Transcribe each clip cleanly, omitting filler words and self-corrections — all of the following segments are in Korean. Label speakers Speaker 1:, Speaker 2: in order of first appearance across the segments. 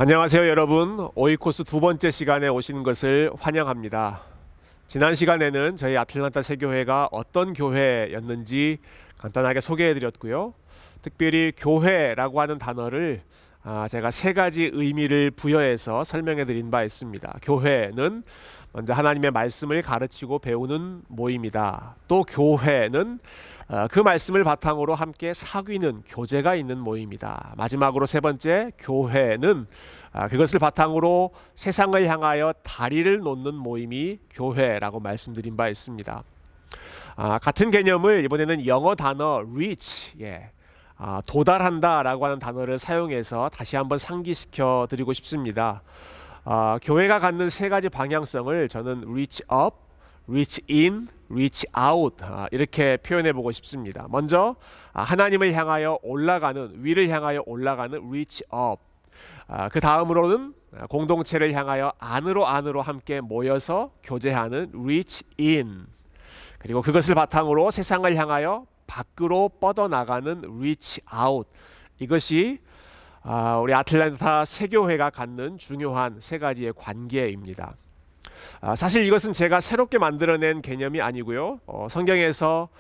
Speaker 1: 안녕하세요 여러분. 오이코스 두 번째 시간에 오시는 것을 환영합니다. 지난 시간에는 저희 아틀란타 세교회가 어떤 교회였는지 간단하게 소개해 드렸고요. 특별히 교회라고 하는 단어를 제가 세 가지 의미를 부여해서 설명해 드린 바 있습니다. 교회는 먼저 하나님의 말씀을 가르치고 배우는 모임이다. 또 교회는 그 말씀을 바탕으로 함께 사귀는 교제가 있는 모임이다. 마지막으로 세 번째, 교회는 그것을 바탕으로 세상을 향하여 다리를 놓는 모임이 교회라고 말씀드린 바 있습니다. 같은 개념을 이번에는 영어 단어 reach, 도달한다 라고 하는 단어를 사용해서 다시 한번 상기시켜 드리고 싶습니다. 교회가 갖는 세 가지 방향성을 저는 reach up, reach in, reach out 이렇게 표현해 보고 싶습니다. 먼저 하나님을 향하여 올라가는, 위를 향하여 올라가는 reach up. 그 다음으로는 공동체를 향하여 안으로 함께 모여서 교제하는 reach in. 그리고 그것을 바탕으로 세상을 향하여 밖으로 뻗어나가는 reach out. 이것이 우리 아틀란타 세교회가 갖는 중요한 세 가지의 관계입니다. 사실 이것은 제가 새롭게 만들어낸 개념이 아니고요. 성경에서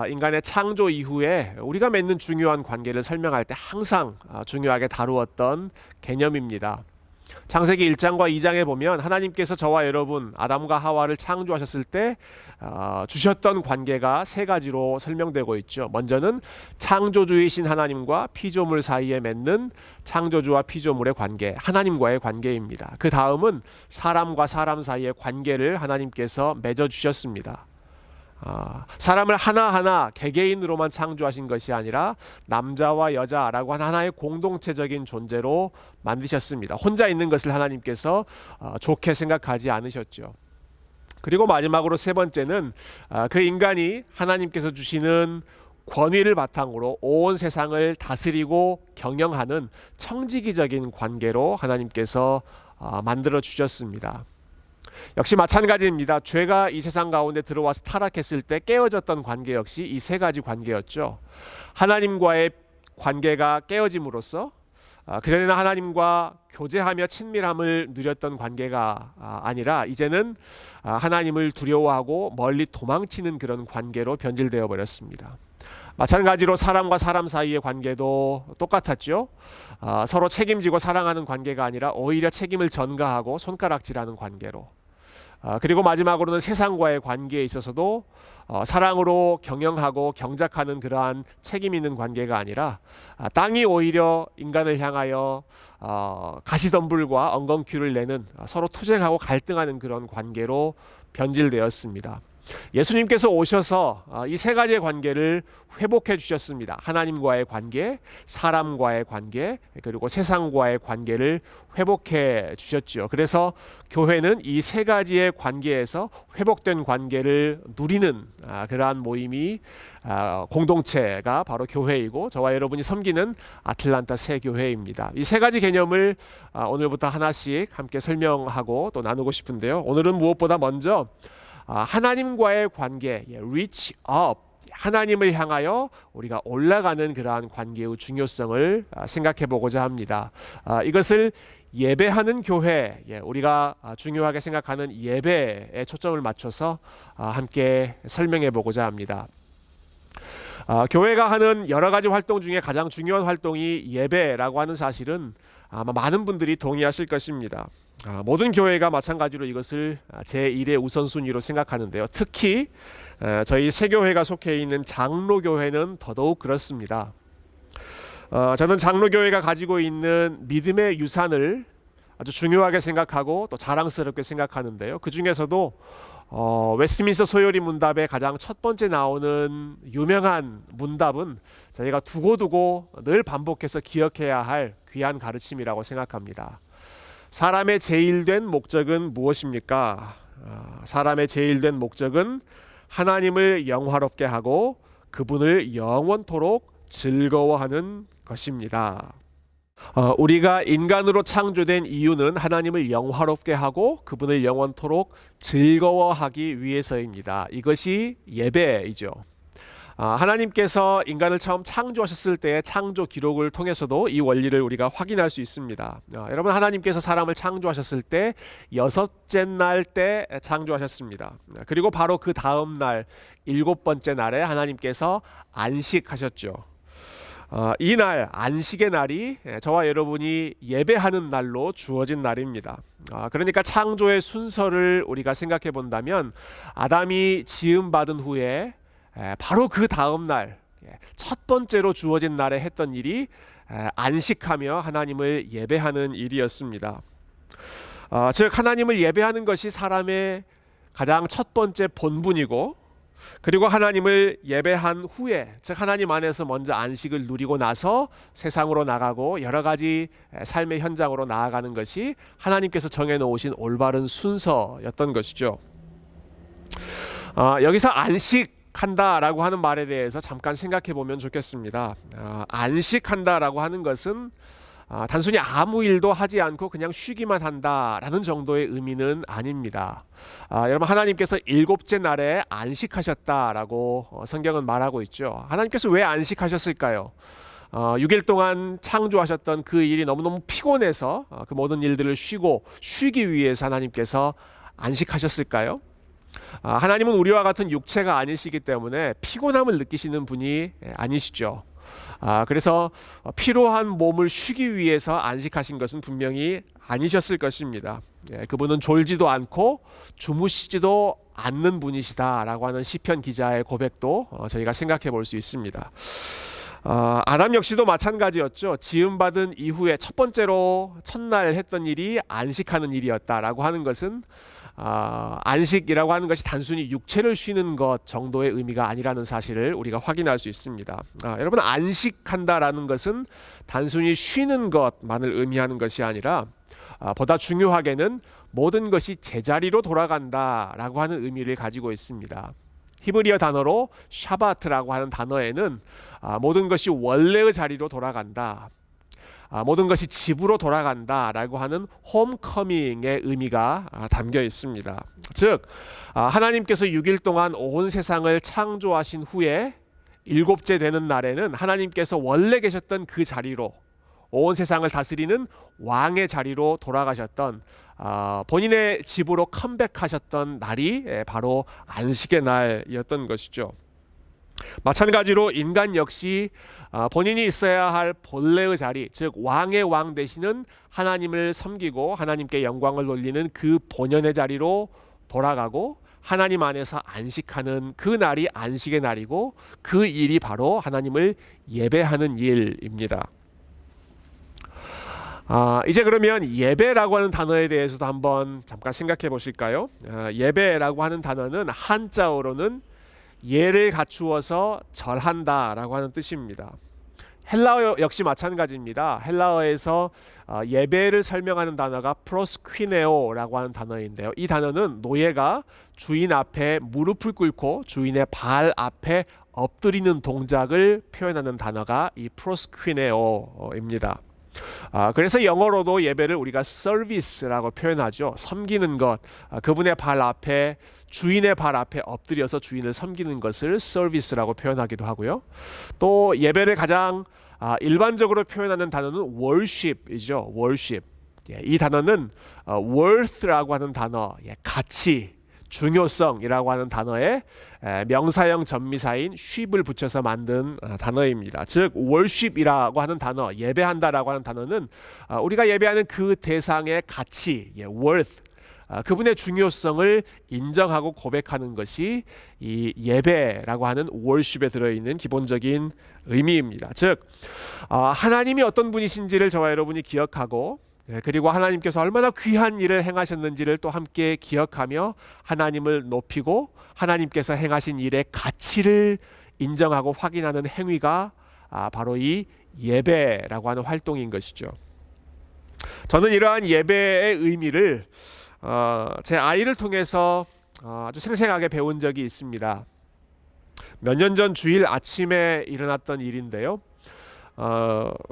Speaker 1: 인간의 창조 이후에 우리가 맺는 중요한 관계를 설명할 때 항상 중요하게 다루었던 개념입니다. 창세기 1장과 2장에 보면 하나님께서 저와 여러분 아담과 하와를 창조하셨을 때 주셨던 관계가 세 가지로 설명되고 있죠. 먼저는 창조주이신 하나님과 피조물 사이에 맺는 창조주와 피조물의 관계, 하나님과의 관계입니다. 그 다음은 사람과 사람 사이의 관계를 하나님께서 맺어주셨습니다. 사람을 하나하나 개개인으로만 창조하신 것이 아니라 남자와 여자라고 하는 하나의 공동체적인 존재로 만드셨습니다. 혼자 있는 것을 하나님께서 좋게 생각하지 않으셨죠. 그리고 마지막으로 세 번째는 그 인간이 하나님께서 주시는 권위를 바탕으로 온 세상을 다스리고 경영하는 청지기적인 관계로 하나님께서 만들어 주셨습니다. 역시 마찬가지입니다. 죄가 이 세상 가운데 들어와서 타락했을 때 깨어졌던 관계 역시 이 세 가지 관계였죠. 하나님과의 관계가 깨어짐으로써 그전에는 하나님과 교제하며 친밀함을 누렸던 관계가 아니라 이제는 하나님을 두려워하고 멀리 도망치는 그런 관계로 변질되어 버렸습니다. 마찬가지로 사람과 사람 사이의 관계도 똑같았죠. 서로 책임지고 사랑하는 관계가 아니라 오히려 책임을 전가하고 손가락질하는 관계로. 그리고 마지막으로는 세상과의 관계에 있어서도 사랑으로 경영하고 경작하는 그러한 책임 있는 관계가 아니라 땅이 오히려 인간을 향하여 가시덤불과 엉겅퀴를 내는 서로 투쟁하고 갈등하는 그런 관계로 변질되었습니다. 예수님께서 오셔서 이 세 가지의 관계를 회복해 주셨습니다. 하나님과의 관계, 사람과의 관계, 그리고 세상과의 관계를 회복해 주셨죠. 그래서 교회는 이 세 가지의 관계에서 회복된 관계를 누리는 그러한 모임이 공동체가 바로 교회이고 저와 여러분이 섬기는 아틀란타 세교회입니다. 이 세 가지 개념을 오늘부터 하나씩 함께 설명하고 또 나누고 싶은데요. 오늘은 무엇보다 먼저 하나님과의 관계, reach up, 하나님을 향하여 우리가 올라가는 그러한 관계의 중요성을 생각해 보고자 합니다. 이것을 예배하는 교회, 우리가 중요하게 생각하는 예배에 초점을 맞춰서 함께 설명해 보고자 합니다. 교회가 하는 여러 가지 활동 중에 가장 중요한 활동이 예배라고 하는 사실은 아마 많은 분들이 동의하실 것입니다. 모든 교회가 마찬가지로 이것을 제1의 우선순위로 생각하는데요. 특히 저희 세교회가 속해 있는 장로교회는 더더욱 그렇습니다. 저는 장로교회가 가지고 있는 믿음의 유산을 아주 중요하게 생각하고 또 자랑스럽게 생각하는데요. 그 중에서도 웨스트민스터 소요리 문답에 가장 첫 번째 나오는 유명한 문답은 저희가 두고두고 늘 반복해서 기억해야 할 귀한 가르침이라고 생각합니다. 사람의 제일된 목적은 무엇입니까? 사람의 제일된 목적은 하나님을 영화롭게 하고 그분을 영원토록 즐거워하는 것입니다. 우리가 인간으로 창조된 이유는 하나님을 영화롭게 하고 그분을 영원토록 즐거워하기 위해서입니다. 이것이 예배이죠. 하나님께서 인간을 처음 창조하셨을 때의 창조 기록을 통해서도 이 원리를 우리가 확인할 수 있습니다. 여러분, 하나님께서 사람을 창조하셨을 때 여섯째 날 때 창조하셨습니다. 그리고 바로 그 다음 날 일곱 번째 날에 하나님께서 안식하셨죠. 이 날, 안식의 날이 저와 여러분이 예배하는 날로 주어진 날입니다. 그러니까 창조의 순서를 우리가 생각해 본다면 아담이 지음받은 후에 바로 그 다음 날, 첫 번째로 주어진 날에 했던 일이 안식하며 하나님을 예배하는 일이었습니다. 즉 하나님을 예배하는 것이 사람의 가장 첫 번째 본분이고, 그리고 하나님을 예배한 후에, 즉 하나님 안에서 먼저 안식을 누리고 나서 세상으로 나가고 여러 가지 삶의 현장으로 나아가는 것이 하나님께서 정해놓으신 올바른 순서였던 것이죠. 여기서 안식한다라고 하는 말에 대해서 잠깐 생각해 보면 좋겠습니다. 안식한다라고 하는 것은 단순히 아무 일도 하지 않고 그냥 쉬기만 한다라는 정도의 의미는 아닙니다. 여러분, 하나님께서 일곱째 날에 안식하셨다라고 성경은 말하고 있죠. 하나님께서 왜 안식하셨을까요? 6일 동안 창조하셨던 그 일이 너무너무 피곤해서 그 모든 일들을 쉬기 위해서 하나님께서 안식하셨을까요? 하나님은 우리와 같은 육체가 아니시기 때문에 피곤함을 느끼시는 분이 아니시죠. 그래서 피로한 몸을 쉬기 위해서 안식하신 것은 분명히 아니셨을 것입니다. 그분은 졸지도 않고 주무시지도 않는 분이시다라고 하는 시편 기자의 고백도 저희가 생각해 볼 수 있습니다. 아담 역시도 마찬가지였죠. 지음받은 이후에 첫 번째로 첫날 했던 일이 안식하는 일이었다라고 하는 것은 안식이라고 하는 것이 단순히 육체를 쉬는 것 정도의 의미가 아니라는 사실을 우리가 확인할 수 있습니다. 여러분, 안식한다라는 것은 단순히 쉬는 것만을 의미하는 것이 아니라 보다 중요하게는 모든 것이 제자리로 돌아간다라고 하는 의미를 가지고 있습니다. 히브리어 단어로 샤바트라고 하는 단어에는 모든 것이 원래의 자리로 돌아간다, 모든 것이 집으로 돌아간다라고 하는 홈커밍의 의미가 담겨 있습니다. 즉 하나님께서 6일 동안 온 세상을 창조하신 후에 일곱째 되는 날에는 하나님께서 원래 계셨던 그 자리로, 온 세상을 다스리는 왕의 자리로 돌아가셨던, 본인의 집으로 컴백하셨던 날이 바로 안식의 날이었던 것이죠. 마찬가지로 인간 역시 본인이 있어야 할 본래의 자리, 즉 왕의 왕 되시는 하나님을 섬기고 하나님께 영광을 돌리는 그 본연의 자리로 돌아가고 하나님 안에서 안식하는 그 날이 안식의 날이고, 그 일이 바로 하나님을 예배하는 일입니다. 이제 그러면 예배라고 하는 단어에 대해서도 한번 잠깐 생각해 보실까요? 예배라고 하는 단어는 한자어로는 예를 갖추어서 절한다라고 하는 뜻입니다. 헬라어 역시 마찬가지입니다. 헬라어에서 예배를 설명하는 단어가 프로스퀴네오라고 하는 단어인데요. 이 단어는 노예가 주인 앞에 무릎을 꿇고 주인의 발 앞에 엎드리는 동작을 표현하는 단어가 이 프로스퀴네오입니다. 그래서 영어로도 예배를 우리가 서비스라고 표현하죠. 섬기는 것, 그분의 발 앞에, 주인의 발 앞에 엎드려서 주인을 섬기는 것을 서비스라고 표현하기도 하고요. 또 예배를 가장 일반적으로 표현하는 단어는 worship이죠. worship. 이 단어는 worth라고 하는 단어, 가치, 중요성이라고 하는 단어에 명사형 전미사인 ship을 붙여서 만든 단어입니다. 즉 worship이라고 하는 단어, 예배한다라고 하는 단어는 우리가 예배하는 그 대상의 가치, worth, 그분의 중요성을 인정하고 고백하는 것이 이 예배라고 하는 worship에 들어있는 기본적인 의미입니다. 즉 하나님이 어떤 분이신지를 저와 여러분이 기억하고, 그리고 하나님께서 얼마나 귀한 일을 행하셨는지를 또 함께 기억하며 하나님을 높이고 하나님께서 행하신 일의 가치를 인정하고 확인하는 행위가 바로 이 예배라고 하는 활동인 것이죠. 저는 이러한 예배의 의미를 제 아이를 통해서 아주 생생하게 배운 적이 있습니다. 몇 년 전 주일 아침에 일어났던 일인데요.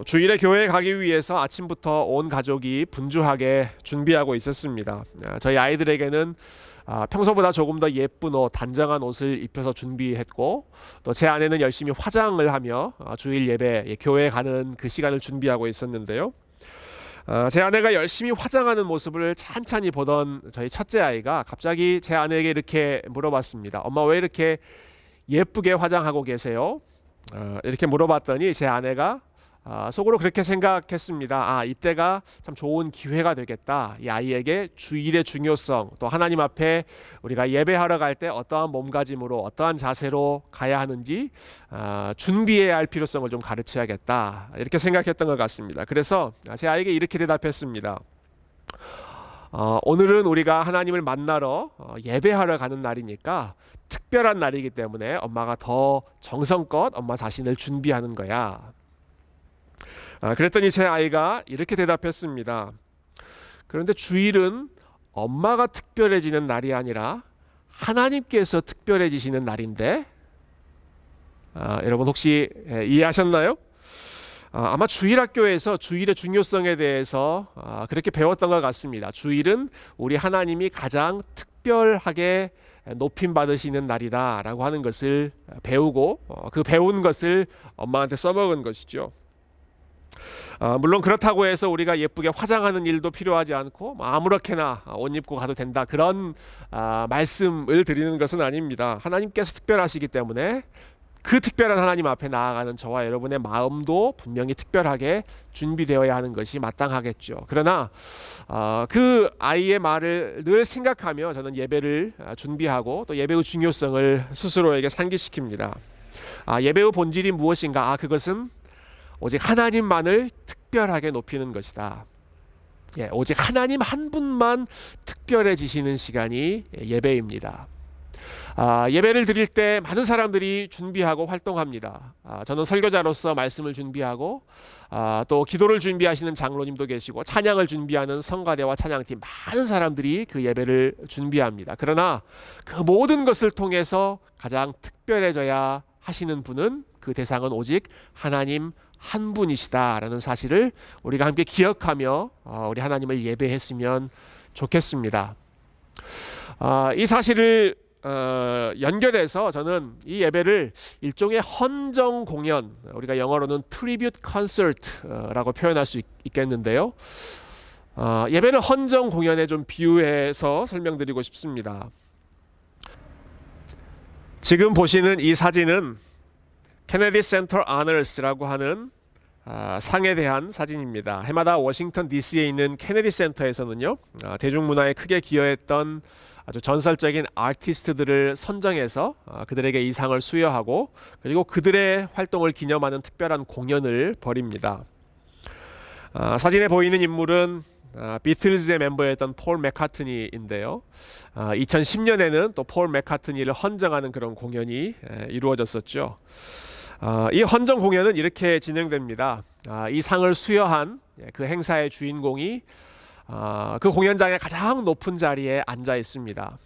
Speaker 1: 주일에 교회에 가기 위해서 아침부터 온 가족이 분주하게 준비하고 있었습니다. 저희 아이들에게는 평소보다 조금 더 예쁜 옷, 단정한 옷을 입혀서 준비했고, 또 제 아내는 열심히 화장을 하며 주일 예배, 교회에 가는 그 시간을 준비하고 있었는데요. 제 아내가 열심히 화장하는 모습을 찬찬히 보던 저희 첫째 아이가 갑자기 제 아내에게 이렇게 물어봤습니다. 엄마, 왜 이렇게 예쁘게 화장하고 계세요? 이렇게 물어봤더니 제 아내가 속으로 그렇게 생각했습니다. 이때가 참 좋은 기회가 되겠다. 이 아이에게 주일의 중요성, 또 하나님 앞에 우리가 예배하러 갈 때 어떠한 몸가짐으로, 어떠한 자세로 가야 하는지 준비해야 할 필요성을 좀 가르쳐야겠다. 이렇게 생각했던 것 같습니다. 그래서 제 아이에게 이렇게 대답했습니다. 오늘은 우리가 하나님을 만나러 예배하러 가는 날이니까 특별한 날이기 때문에 엄마가 더 정성껏 엄마 자신을 준비하는 거야. 그랬더니 제 아이가 이렇게 대답했습니다. 그런데 주일은 엄마가 특별해지는 날이 아니라 하나님께서 특별해지시는 날인데, 여러분 혹시 이해하셨나요? 아마 주일학교에서 주일의 중요성에 대해서 그렇게 배웠던 것 같습니다. 주일은 우리 하나님이 가장 특별하게 높임 받으시는 날이다 라고 하는 것을 배우고, 그 배운 것을 엄마한테 써먹은 것이죠. 물론 그렇다고 해서 우리가 예쁘게 화장하는 일도 필요하지 않고 아무렇게나 옷 입고 가도 된다, 그런 말씀을 드리는 것은 아닙니다. 하나님께서 특별하시기 때문에 그 특별한 하나님 앞에 나아가는 저와 여러분의 마음도 분명히 특별하게 준비되어야 하는 것이 마땅하겠죠. 그러나 그 아이의 말을 늘 생각하며 저는 예배를 준비하고 또 예배의 중요성을 스스로에게 상기시킵니다. 예배의 본질이 무엇인가? 그것은 오직 하나님만을 특별하게 높이는 것이다. 오직 하나님 한 분만 특별해지시는 시간이 예배입니다. 예배를 드릴 때 많은 사람들이 준비하고 활동합니다. 저는 설교자로서 말씀을 준비하고, 또 기도를 준비하시는 장로님도 계시고, 찬양을 준비하는 성가대와 찬양팀, 많은 사람들이 그 예배를 준비합니다. 그러나 그 모든 것을 통해서 가장 특별해져야 하시는 분은, 그 대상은 오직 하나님 한 분이시다라는 사실을 우리가 함께 기억하며 우리 하나님을 예배했으면 좋겠습니다. 이 사실을 연결해서 저는 이 예배를 일종의 헌정 공연, 우리가 영어로는 트리뷰트 콘서트라고 표현할 수 있겠는데요. 예배를 헌정 공연에 좀 비유해서 설명드리고 싶습니다. 지금 보시는 이 사진은 케네디 센터 아너스라고 하는 상에 대한 사진입니다. 해마다 워싱턴 DC에 있는 케네디 센터에서는요, 대중문화에 크게 기여했던 아주 전설적인 아티스트들을 선정해서 그들에게 이 상을 수여하고, 그리고 그들의 활동을 기념하는 특별한 공연을 벌입니다. 사진에 보이는 인물은 비틀즈의 멤버였던 폴 맥카트니인데요. 2010년에는 또 폴 맥카트니를 헌정하는 그런 공연이 이루어졌었죠. 이 헌정 공연은 이렇게 진행됩니다. 이 상을 수여한 그 행사의 주인공이 그 공연장의 가장 높은 자리에 앉아 있습니다.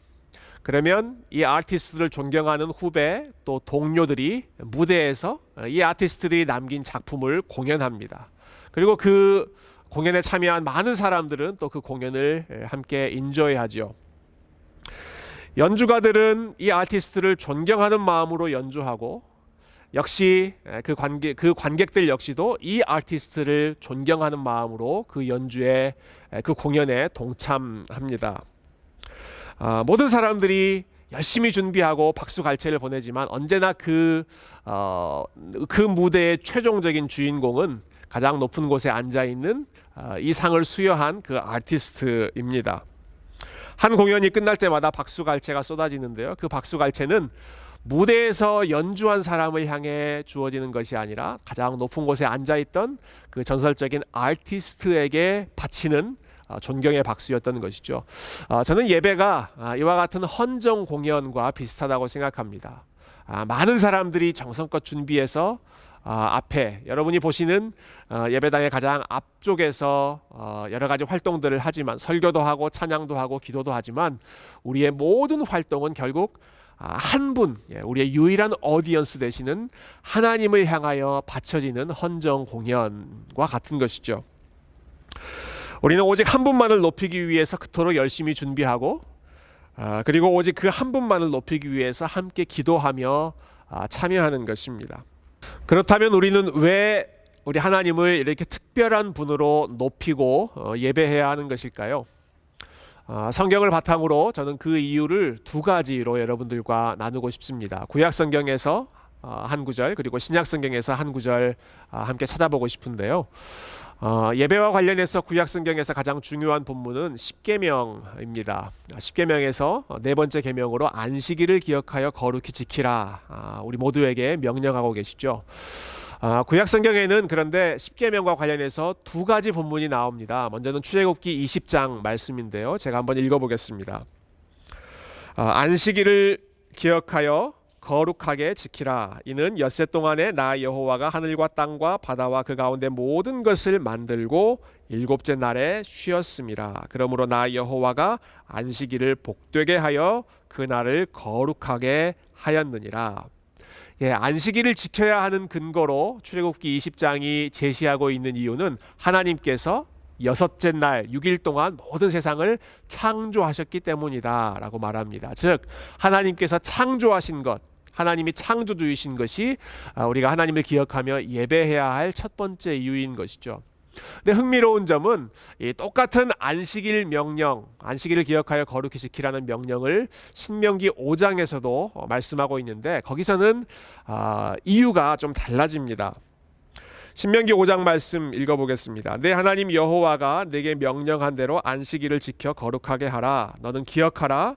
Speaker 1: 그러면 이 아티스트를 존경하는 후배 또 동료들이 무대에서 이 아티스트들이 남긴 작품을 공연합니다. 그리고 그 공연에 참여한 많은 사람들은 또 그 공연을 함께 인조이하죠. 연주가들은 이 아티스트를 존경하는 마음으로 연주하고, 역시 그 관객들 역시도 이 아티스트를 존경하는 마음으로 그 연주에, 그 공연에 동참합니다. 모든 사람들이 열심히 준비하고 박수갈채를 보내지만 언제나 그 무대의 최종적인 주인공은 가장 높은 곳에 앉아 있는 이 상을 수여한 그 아티스트입니다. 한 공연이 끝날 때마다 박수갈채가 쏟아지는데요. 그 박수갈채는 무대에서 연주한 사람을 향해 주어지는 것이 아니라 가장 높은 곳에 앉아있던 그 전설적인 아티스트에게 바치는 존경의 박수였던 것이죠. 저는 예배가 이와 같은 헌정 공연과 비슷하다고 생각합니다. 많은 사람들이 정성껏 준비해서 앞에 여러분이 보시는 예배당의 가장 앞쪽에서 여러 가지 활동들을 하지만, 설교도 하고 찬양도 하고 기도도 하지만, 우리의 모든 활동은 결국 한 분, 우리의 유일한 어디언스 되시는 하나님을 향하여 바쳐지는 헌정 공연과 같은 것이죠. 우리는 오직 한 분만을 높이기 위해서 그토록 열심히 준비하고 그리고 오직 그 한 분만을 높이기 위해서 함께 기도하며 참여하는 것입니다. 그렇다면 우리는 왜 우리 하나님을 이렇게 특별한 분으로 높이고 예배해야 하는 것일까요? 성경을 바탕으로 저는 그 이유를 두 가지로 여러분들과 나누고 싶습니다. 구약 성경에서 한 구절, 그리고 신약 성경에서 한 구절 함께 찾아보고 싶은데요. 예배와 관련해서 구약 성경에서 가장 중요한 본문은 십계명입니다. 십계명에서 네 번째 계명으로 안식일을 기억하여 거룩히 지키라, 우리 모두에게 명령하고 계시죠. 구약 성경에는 그런데 십계명과 관련해서 두 가지 본문이 나옵니다. 먼저는 출애굽기 20장 말씀인데요. 제가 한번 읽어보겠습니다. 안식일을 기억하여 거룩하게 지키라. 이는 엿새 동안에 나 여호와가 하늘과 땅과 바다와 그 가운데 모든 것을 만들고 일곱째 날에 쉬었음이라. 그러므로 나 여호와가 안식일을 복되게 하여 그 날을 거룩하게 하였느니라. 안식일을 지켜야 하는 근거로 출애굽기 20장이 제시하고 있는 이유는 하나님께서 여섯째 날 6일 동안 모든 세상을 창조하셨기 때문이다 라고 말합니다. 즉 하나님께서 창조하신 것, 하나님이 창조주이신 것이 우리가 하나님을 기억하며 예배해야 할 첫 번째 이유인 것이죠. 근데 흥미로운 점은 이 똑같은 안식일 명령, 안식일을 기억하여 거룩히 지키라는 명령을 신명기 5장에서도 말씀하고 있는데 거기서는 이유가 좀 달라집니다. 신명기 5장 말씀 읽어보겠습니다. 내 하나님 여호와가 내게 명령한 대로 안식일을 지켜 거룩하게 하라. 너는 기억하라.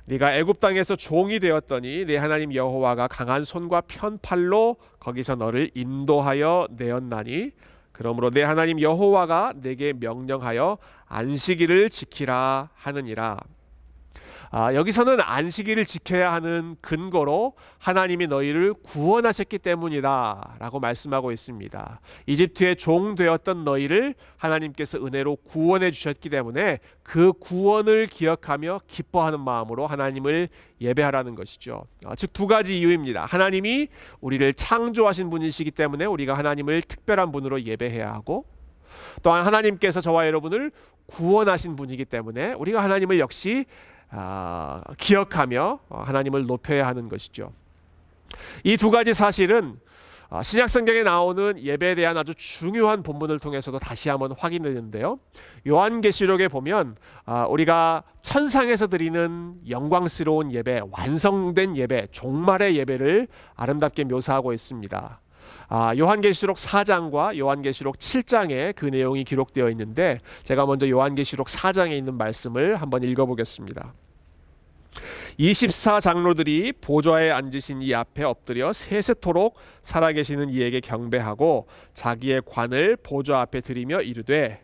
Speaker 1: 네가 애굽 땅에서 종이 되었더니 내 하나님 여호와가 강한 손과 편팔로 거기서 너를 인도하여 내었나니 그러므로 내 하나님 여호와가 내게 명령하여 안식일을 지키라 하느니라. 여기서는 안식일을 지켜야 하는 근거로 하나님이 너희를 구원하셨기 때문이다 라고 말씀하고 있습니다. 이집트의 종 되었던 너희를 하나님께서 은혜로 구원해 주셨기 때문에 그 구원을 기억하며 기뻐하는 마음으로 하나님을 예배하라는 것이죠. 즉 두 가지 이유입니다. 하나님이 우리를 창조하신 분이시기 때문에 우리가 하나님을 특별한 분으로 예배해야 하고, 또한 하나님께서 저와 여러분을 구원하신 분이기 때문에 우리가 하나님을 역시 기억하며 하나님을 높여야 하는 것이죠. 이 두 가지 사실은 신약 성경에 나오는 예배에 대한 아주 중요한 본문을 통해서도 다시 한번 확인되는데요. 요한계시록에 보면 우리가 천상에서 드리는 영광스러운 예배, 완성된 예배, 종말의 예배를 아름답게 묘사하고 있습니다. 요한계시록 4장과 요한계시록 7장에 그 내용이 기록되어 있는데 제가 먼저 요한계시록 4장에 있는 말씀을 한번 읽어보겠습니다. 24장로들이 보좌에 앉으신 이 앞에 엎드려 세세토록 살아계시는 이에게 경배하고 자기의 관을 보좌 앞에 드리며 이르되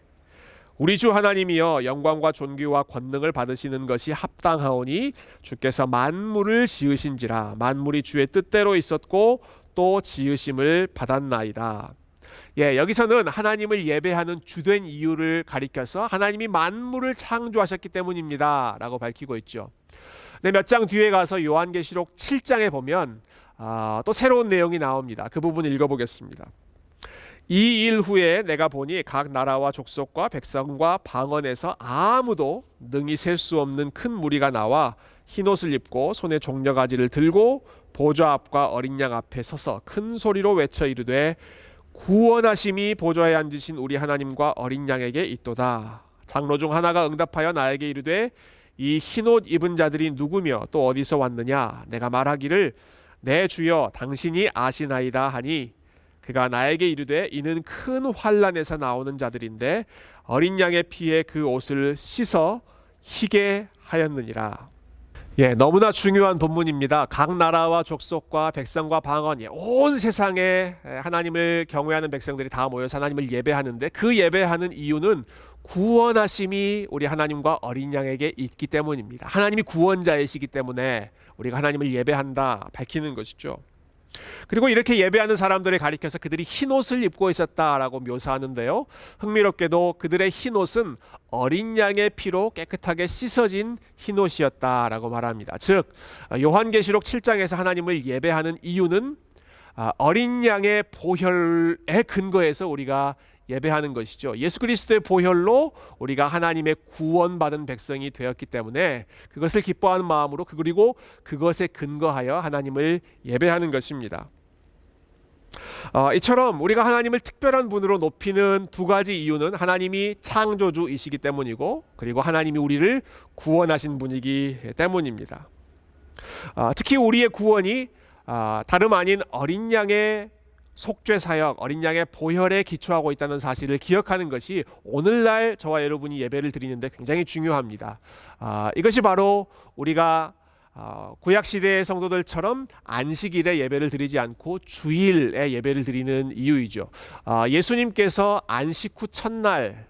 Speaker 1: 우리 주 하나님이여 영광과 존귀와 권능을 받으시는 것이 합당하오니 주께서 만물을 지으신지라 만물이 주의 뜻대로 있었고 또 지으심을 받았나이다. 여기서는 하나님을 예배하는 주된 이유를 가리켜서 하나님이 만물을 창조하셨기 때문입니다 라고 밝히고 있죠. 몇 장 뒤에 가서 요한계시록 7장에 보면 또 새로운 내용이 나옵니다. 그 부분 읽어보겠습니다. 이 일 후에 내가 보니 각 나라와 족속과 백성과 방언에서 아무도 능히 셀 수 없는 큰 무리가 나와 흰옷을 입고 손에 종려가지를 들고 보좌 앞과 어린 양 앞에 서서 큰 소리로 외쳐 이르되 구원하심이 보좌에 앉으신 우리 하나님과 어린 양에게 있도다. 장로 중 하나가 응답하여 나에게 이르되 이 흰옷 입은 자들이 누구며 또 어디서 왔느냐? 내가 말하기를 내 주여 당신이 아시나이다 하니 그가 나에게 이르되 이는 큰 환난에서 나오는 자들인데 어린 양의 피에 그 옷을 씻어 희게 하였느니라. 너무나 중요한 본문입니다. 각 나라와 족속과 백성과 방언, 온 세상에 하나님을 경외하는 백성들이 다 모여서 하나님을 예배하는데 그 예배하는 이유는 구원하심이 우리 하나님과 어린 양에게 있기 때문입니다. 하나님이 구원자이시기 때문에 우리가 하나님을 예배한다 밝히는 것이죠. 그리고 이렇게 예배하는 사람들을 가리켜서 그들이 흰 옷을 입고 있었다라고 묘사하는데요. 흥미롭게도 그들의 흰 옷은 어린 양의 피로 깨끗하게 씻어진 흰 옷이었다라고 말합니다. 즉 요한계시록 7장에서 하나님을 예배하는 이유는 어린 양의 보혈에 근거해서 우리가 예배하는 것이죠. 예수 그리스도의 보혈로 우리가 하나님의 구원받은 백성이 되었기 때문에 그것을 기뻐하는 마음으로 그리고 그것에 근거하여 하나님을 예배하는 것입니다. 이처럼 우리가 하나님을 특별한 분으로 높이는 두 가지 이유는 하나님이 창조주이시기 때문이고 그리고 하나님이 우리를 구원하신 분이기 때문입니다. 특히 우리의 구원이 다름 아닌 어린 양의 속죄 사역, 어린 양의 보혈에 기초하고 있다는 사실을 기억하는 것이 오늘날 저와 여러분이 예배를 드리는데 굉장히 중요합니다. 이것이 바로 우리가 구약 시대의 성도들처럼 안식일에 예배를 드리지 않고 주일에 예배를 드리는 이유이죠. 예수님께서 안식 후 첫날,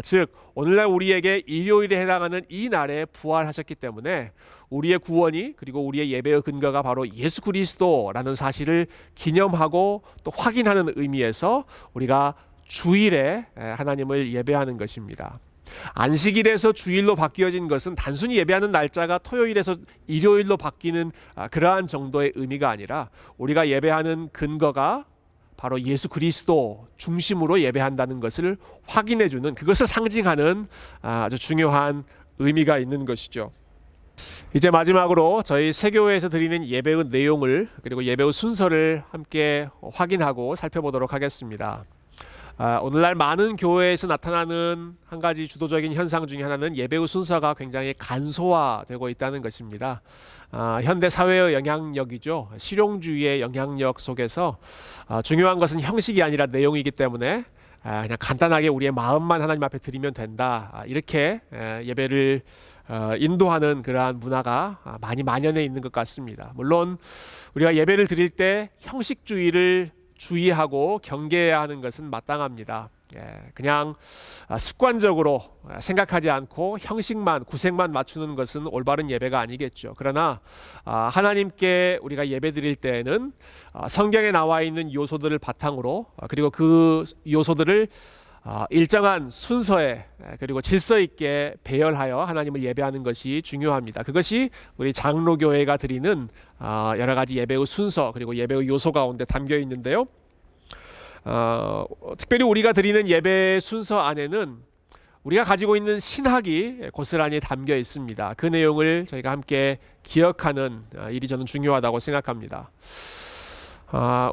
Speaker 1: 즉 오늘날 우리에게 일요일에 해당하는 이 날에 부활하셨기 때문에 우리의 구원이 그리고 우리의 예배의 근거가 바로 예수 그리스도라는 사실을 기념하고 또 확인하는 의미에서 우리가 주일에 하나님을 예배하는 것입니다. 안식일에서 주일로 바뀌어진 것은 단순히 예배하는 날짜가 토요일에서 일요일로 바뀌는 그러한 정도의 의미가 아니라 우리가 예배하는 근거가 바로 예수 그리스도 중심으로 예배한다는 것을 확인해주는, 그것을 상징하는 아주 중요한 의미가 있는 것이죠. 이제 마지막으로 저희 세교회에서 드리는 예배의 내용을 그리고 예배의 순서를 함께 확인하고 살펴보도록 하겠습니다. 오늘날 많은 교회에서 나타나는 한 가지 주도적인 현상 중에 하나는 예배의 순서가 굉장히 간소화되고 있다는 것입니다. 현대 사회의 영향력이죠. 실용주의의 영향력 속에서 중요한 것은 형식이 아니라 내용이기 때문에 그냥 간단하게 우리의 마음만 하나님 앞에 드리면 된다. 이렇게 예배를 인도하는 그러한 문화가 많이 만연해 있는 것 같습니다. 물론 우리가 예배를 드릴 때 형식주의를 주의하고 경계해야 하는 것은 마땅합니다. 그냥 습관적으로 생각하지 않고 형식만, 구색만 맞추는 것은 올바른 예배가 아니겠죠. 그러나 하나님께 우리가 예배 드릴 때에는 성경에 나와 있는 요소들을 바탕으로 그리고 그 요소들을 일정한 순서에 그리고 질서 있게 배열하여 하나님을 예배하는 것이 중요합니다. 그것이 우리 장로교회가 드리는 여러 가지 예배의 순서 그리고 예배의 요소 가운데 담겨 있는데요. 특별히 우리가 드리는 예배 순서 안에는 우리가 가지고 있는 신학이 고스란히 담겨 있습니다. 그 내용을 저희가 함께 기억하는 일이 저는 중요하다고 생각합니다.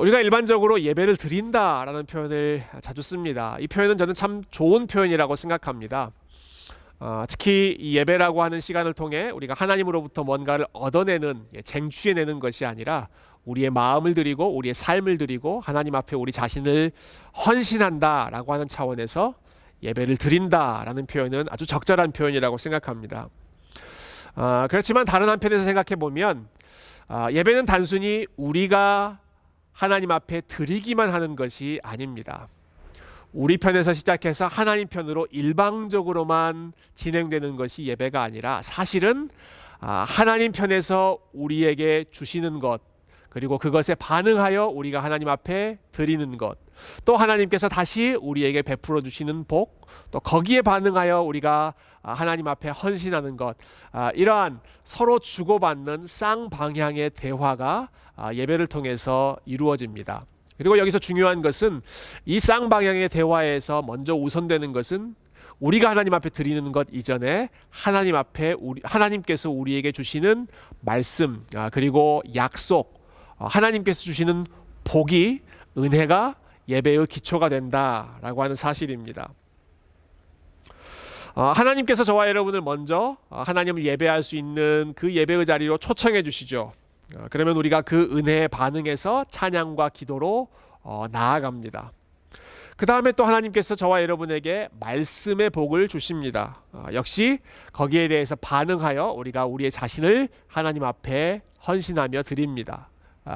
Speaker 1: 우리가 일반적으로 예배를 드린다라는 표현을 자주 씁니다. 이 표현은 저는 참 좋은 표현이라고 생각합니다. 특히 이 예배라고 하는 시간을 통해 우리가 하나님으로부터 뭔가를 얻어내는, 쟁취해내는 것이 아니라 우리의 마음을 드리고 우리의 삶을 드리고 하나님 앞에 우리 자신을 헌신한다라고 하는 차원에서 예배를 드린다라는 표현은 아주 적절한 표현이라고 생각합니다. 그렇지만 다른 한편에서 생각해 보면 예배는 단순히 우리가 하나님 앞에 드리기만 하는 것이 아닙니다. 우리 편에서 시작해서 하나님 편으로 일방적으로만 진행되는 것이 예배가 아니라 사실은 하나님 편에서 우리에게 주시는 것 그리고 그것에 반응하여 우리가 하나님 앞에 드리는 것, 또 하나님께서 다시 우리에게 베풀어 주시는 복, 또 거기에 반응하여 우리가 하나님 앞에 헌신하는 것, 이러한 서로 주고받는 쌍방향의 대화가 예배를 통해서 이루어집니다. 그리고 여기서 중요한 것은 이 쌍방향의 대화에서 먼저 우선되는 것은 우리가 하나님 앞에 드리는 것 이전에 하나님 앞에 하나님께서 우리에게 주시는 말씀 그리고 약속, 하나님께서 주시는 복이, 은혜가 예배의 기초가 된다라고 하는 사실입니다. 하나님께서 저와 여러분을 먼저 하나님을 예배할 수 있는 그 예배의 자리로 초청해 주시죠. 그러면 우리가 그 은혜에 반응해서 찬양과 기도로 나아갑니다. 그 다음에 또 하나님께서 저와 여러분에게 말씀의 복을 주십니다. 역시 거기에 대해서 반응하여 우리가 우리의 자신을 하나님 앞에 헌신하며 드립니다.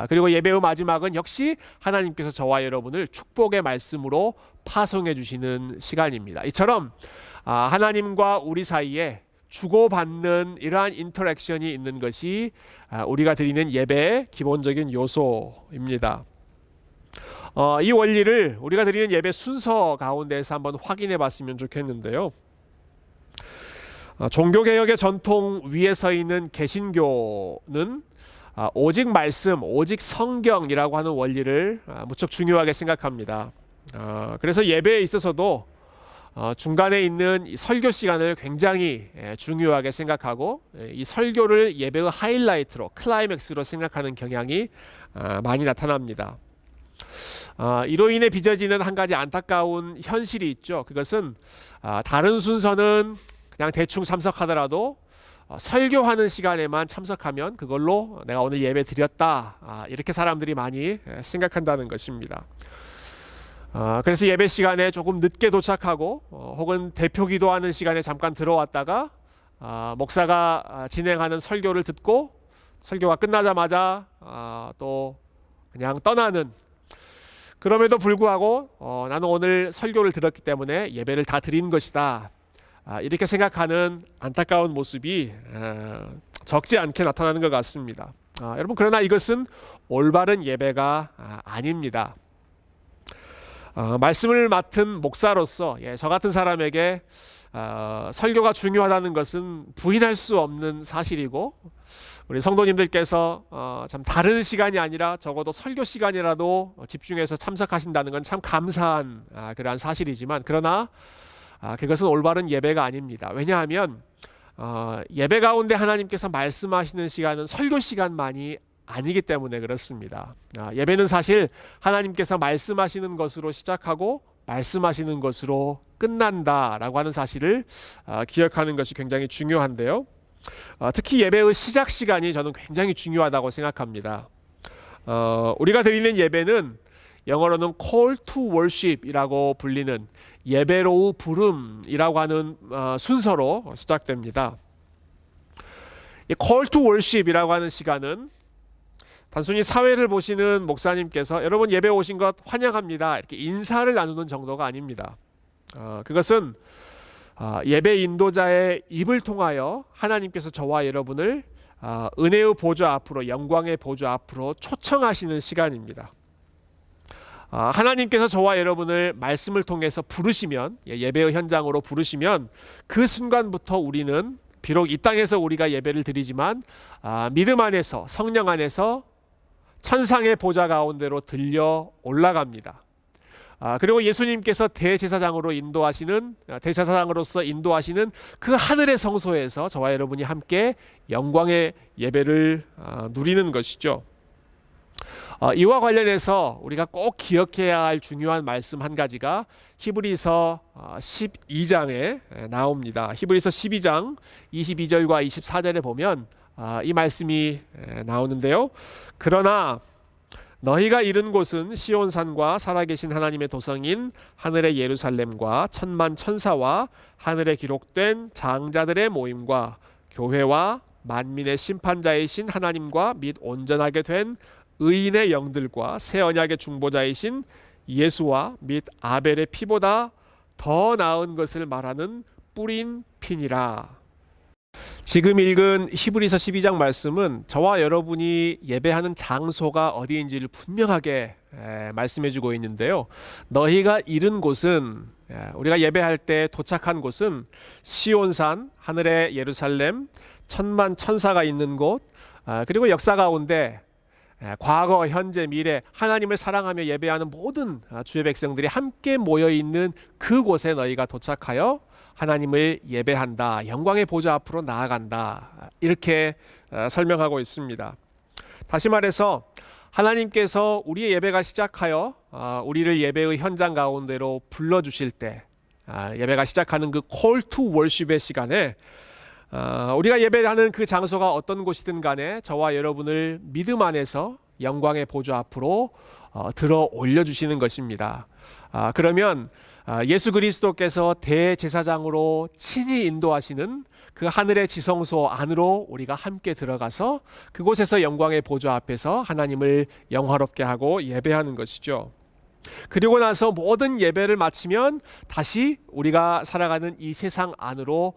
Speaker 1: 그리고 예배의 마지막은 역시 하나님께서 저와 여러분을 축복의 말씀으로 파송해 주시는 시간입니다. 이처럼 하나님과 우리 사이에 주고받는 이러한 인터랙션이 있는 것이 우리가 드리는 예배의 기본적인 요소입니다. 이 원리를 우리가 드리는 예배 순서 가운데서 한번 확인해 봤으면 좋겠는데요. 종교개혁의 전통 위에 서 있는 개신교는 오직 말씀, 오직 성경이라고 하는 원리를 무척 중요하게 생각합니다. 그래서 예배에 있어서도 중간에 있는 이 설교 시간을 굉장히 중요하게 생각하고 이 설교를 예배의 하이라이트로, 클라이맥스로 생각하는 경향이 많이 나타납니다. 이로 인해 빚어지는 한 가지 안타까운 현실이 있죠. 그것은 다른 순서는 그냥 대충 참석하더라도 설교하는 시간에만 참석하면 그걸로 내가 오늘 예배 드렸다, 이렇게 사람들이 많이 생각한다는 것입니다. 그래서 예배 시간에 조금 늦게 도착하고 혹은 대표 기도하는 시간에 잠깐 들어왔다가 목사가 진행하는 설교를 듣고 설교가 끝나자마자 또 그냥 떠나는, 그럼에도 불구하고 나는 오늘 설교를 들었기 때문에 예배를 다 드린 것이다, 이렇게 생각하는 안타까운 모습이 적지 않게 나타나는 것 같습니다. 여러분, 그러나 이것은 올바른 예배가 아닙니다. 말씀을 맡은 목사로서 저 같은 사람에게 설교가 중요하다는 것은 부인할 수 없는 사실이고, 우리 성도님들께서 참 다른 시간이 아니라 적어도 설교 시간이라도 집중해서 참석하신다는 건 참 감사한 그러한 사실이지만, 그러나 그것은 올바른 예배가 아닙니다. 왜냐하면 예배 가운데 하나님께서 말씀하시는 시간은 설교 시간만이 아니기 때문에 그렇습니다. 예배는 사실 하나님께서 말씀하시는 것으로 시작하고 말씀하시는 것으로 끝난다라고 하는 사실을 기억하는 것이 굉장히 중요한데요. 특히 예배의 시작 시간이 저는 굉장히 중요하다고 생각합니다. 우리가 드리는 예배는 영어로는 call to worship이라고 불리는 예배로 부름이라고 하는 순서로 시작됩니다. 이 call to worship이라고 하는 시간은 단순히 사회를 보시는 목사님께서 여러분 예배 오신 것 환영합니다, 이렇게 인사를 나누는 정도가 아닙니다. 그것은 예배 인도자의 입을 통하여 하나님께서 저와 여러분을 은혜의 보좌 앞으로, 영광의 보좌 앞으로 초청하시는 시간입니다. 하나님께서 저와 여러분을 말씀을 통해서 부르시면, 예배의 현장으로 부르시면 그 순간부터 우리는 비록 이 땅에서 우리가 예배를 드리지만 믿음 안에서, 성령 안에서 천상의 보좌 가운데로 들려 올라갑니다. 그리고 예수님께서 대제사장으로서 인도하시는 그 하늘의 성소에서 저와 여러분이 함께 영광의 예배를 누리는 것이죠. 이와 관련해서 우리가 꼭 기억해야 할 중요한 말씀 한 가지가 히브리서 12장에 나옵니다. 히브리서 12장 22절과 24절에 보면 이 말씀이 나오는데요. 그러나 너희가 이른 곳은 시온산과 살아계신 하나님의 도성인 하늘의 예루살렘과 천만 천사와 하늘에 기록된 장자들의 모임과 교회와 만민의 심판자이신 하나님과 및 온전하게 된 의인의 영들과 새 언약의 중보자이신 예수와 및 아벨의 피보다 더 나은 것을 말하는 뿌린 피니라. 지금 읽은 히브리서 12장 말씀은 저와 여러분이 예배하는 장소가 어디인지를 분명하게 말씀해주고 있는데요. 너희가 이른 곳은, 우리가 예배할 때 도착한 곳은 시온산, 하늘의 예루살렘, 천만 천사가 있는 곳, 그리고 역사 가운데 과거, 현재, 미래 하나님을 사랑하며 예배하는 모든 주의 백성들이 함께 모여있는 그곳에 너희가 도착하여 하나님을 예배한다, 영광의 보좌 앞으로 나아간다, 이렇게 설명하고 있습니다. 다시 말해서 하나님께서 우리의 예배가 시작하여 우리를 예배의 현장 가운데로 불러주실 때, 예배가 시작하는 그 call to worship의 시간에 우리가 예배하는 그 장소가 어떤 곳이든 간에 저와 여러분을 믿음 안에서 영광의 보좌 앞으로 들어 올려주시는 것입니다. 그러면 예수 그리스도께서 대제사장으로 친히 인도하시는 그 하늘의 지성소 안으로 우리가 함께 들어가서 그곳에서 영광의 보좌 앞에서 하나님을 영화롭게 하고 예배하는 것이죠. 그리고 나서 모든 예배를 마치면 다시 우리가 살아가는 이 세상 안으로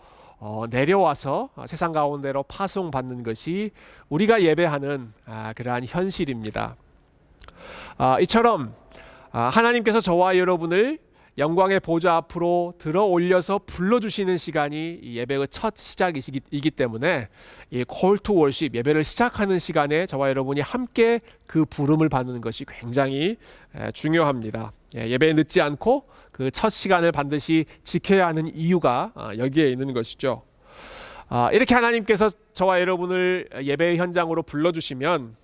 Speaker 1: 내려와서 세상 가운데로 파송받는 것이 우리가 예배하는 그러한 현실입니다. 이처럼 하나님께서 저와 여러분을 영광의 보좌 앞으로 들어 올려서 불러주시는 시간이 이 예배의 첫 시작이기 때문에 이 Call to Worship, 예배를 시작하는 시간에 저와 여러분이 함께 그 부름을 받는 것이 굉장히 중요합니다. 예배에 늦지 않고 그 첫 시간을 반드시 지켜야 하는 이유가 여기에 있는 것이죠. 이렇게 하나님께서 저와 여러분을 예배의 현장으로 불러주시면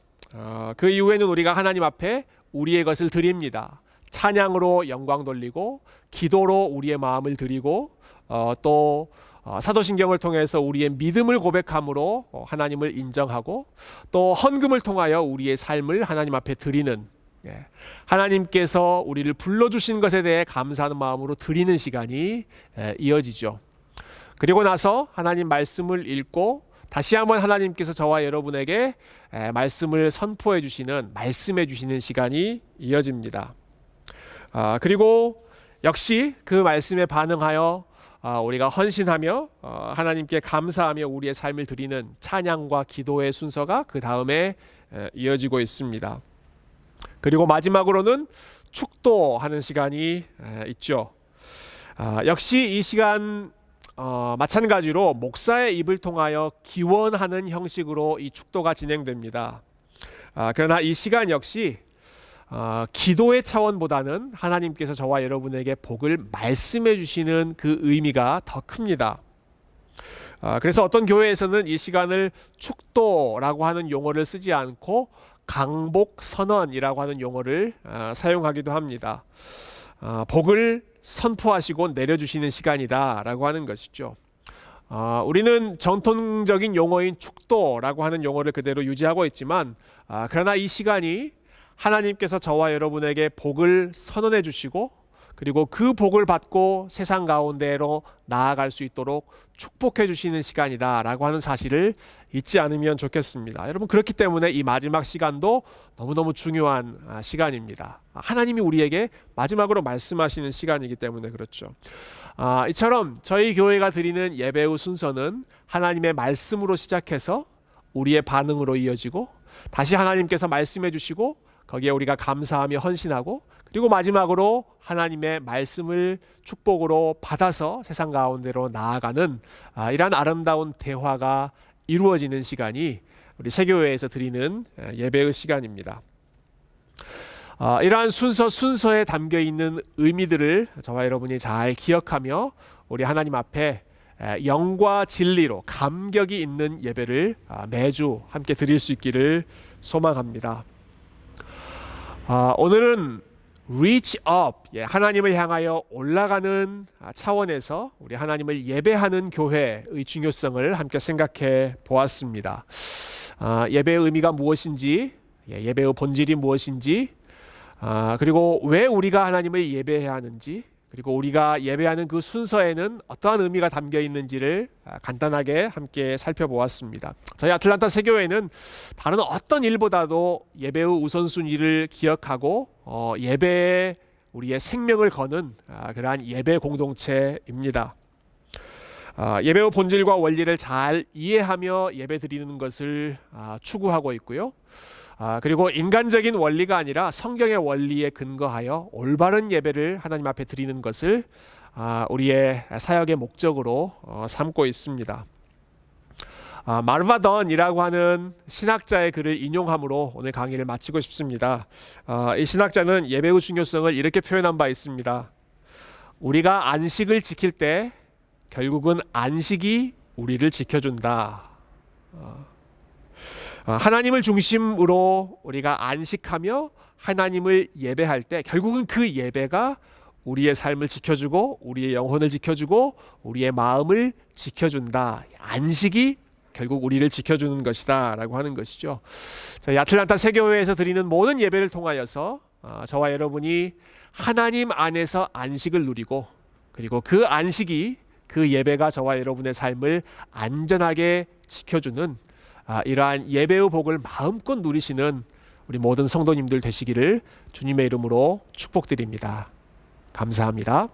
Speaker 1: 그 이후에는 우리가 하나님 앞에 우리의 것을 드립니다. 찬양으로 영광 돌리고, 기도로 우리의 마음을 드리고, 또 사도신경을 통해서 우리의 믿음을 고백함으로 하나님을 인정하고, 또 헌금을 통하여 우리의 삶을 하나님 앞에 드리는, 하나님께서 우리를 불러주신 것에 대해 감사하는 마음으로 드리는 시간이 이어지죠. 그리고 나서 하나님 말씀을 읽고 다시 한번 하나님께서 저와 여러분에게 말씀을 선포해 주시는, 말씀해 주시는 시간이 이어집니다. 그리고 역시 그 말씀에 반응하여 우리가 헌신하며 하나님께 감사하며 우리의 삶을 드리는 찬양과 기도의 순서가 그 다음에 이어지고 있습니다. 그리고 마지막으로는 축도하는 시간이 있죠. 역시 이 시간 마찬가지로 목사의 입을 통하여 기원하는 형식으로 이 축도가 진행됩니다. 그러나 이 시간 역시 기도의 차원보다는 하나님께서 저와 여러분에게 복을 말씀해 주시는 그 의미가 더 큽니다. 그래서 어떤 교회에서는 이 시간을 축도라고 하는 용어를 쓰지 않고 강복선언이라고 하는 용어를 사용하기도 합니다. 복을 선포하시고 내려주시는 시간이다 라고 하는 것이죠. 우리는 전통적인 용어인 축도라고 하는 용어를 그대로 유지하고 있지만 그러나 이 시간이 하나님께서 저와 여러분에게 복을 선언해 주시고, 그리고 그 복을 받고 세상 가운데로 나아갈 수 있도록 축복해 주시는 시간이다 라고 하는 사실을 잊지 않으면 좋겠습니다. 여러분, 그렇기 때문에 이 마지막 시간도 너무너무 중요한 시간입니다. 하나님이 우리에게 마지막으로 말씀하시는 시간이기 때문에 그렇죠. 이처럼 저희 교회가 드리는 예배의 순서는 하나님의 말씀으로 시작해서 우리의 반응으로 이어지고, 다시 하나님께서 말씀해 주시고 거기에 우리가 감사하며 헌신하고, 그리고 마지막으로 하나님의 말씀을 축복으로 받아서 세상 가운데로 나아가는 이러한 아름다운 대화가 이루어지는 시간이 우리 새교회에서 드리는 예배의 시간입니다. 이러한 순서에 담겨 있는 의미들을 저와 여러분이 잘 기억하며 우리 하나님 앞에 영과 진리로 감격이 있는 예배를 매주 함께 드릴 수 있기를 소망합니다. 오늘은 reach up, 하나님을 향하여 올라가는 차원에서 우리 하나님을 예배하는 교회의 중요성을 함께 생각해 보았습니다. 예배의 의미가 무엇인지, 예배의 본질이 무엇인지, 그리고 왜 우리가 하나님을 예배해야 하는지, 그리고 우리가 예배하는 그 순서에는 어떠한 의미가 담겨 있는지를 간단하게 함께 살펴보았습니다. 저희 아틀란타 새교회는 다른 어떤 일보다도 예배의 우선순위를 기억하고 예배에 우리의 생명을 거는 그러한 예배 공동체입니다. 예배의 본질과 원리를 잘 이해하며 예배 드리는 것을 추구하고 있고요. 그리고 인간적인 원리가 아니라 성경의 원리에 근거하여 올바른 예배를 하나님 앞에 드리는 것을 우리의 사역의 목적으로 삼고 있습니다. 마르바던이라고 하는 신학자의 글을 인용함으로 오늘 강의를 마치고 싶습니다. 이 신학자는 예배의 중요성을 이렇게 표현한 바 있습니다. 우리가 안식을 지킬 때 결국은 안식이 우리를 지켜준다. 하나님을 중심으로 우리가 안식하며 하나님을 예배할 때 결국은 그 예배가 우리의 삶을 지켜주고 우리의 영혼을 지켜주고 우리의 마음을 지켜준다. 안식이 결국 우리를 지켜주는 것이다 라고 하는 것이죠. 저희 아틀란타 새교회에서 드리는 모든 예배를 통하여서 저와 여러분이 하나님 안에서 안식을 누리고, 그리고 그 안식이, 그 예배가 저와 여러분의 삶을 안전하게 지켜주는 이러한 예배의 복을 마음껏 누리시는 우리 모든 성도님들 되시기를 주님의 이름으로 축복드립니다. 감사합니다.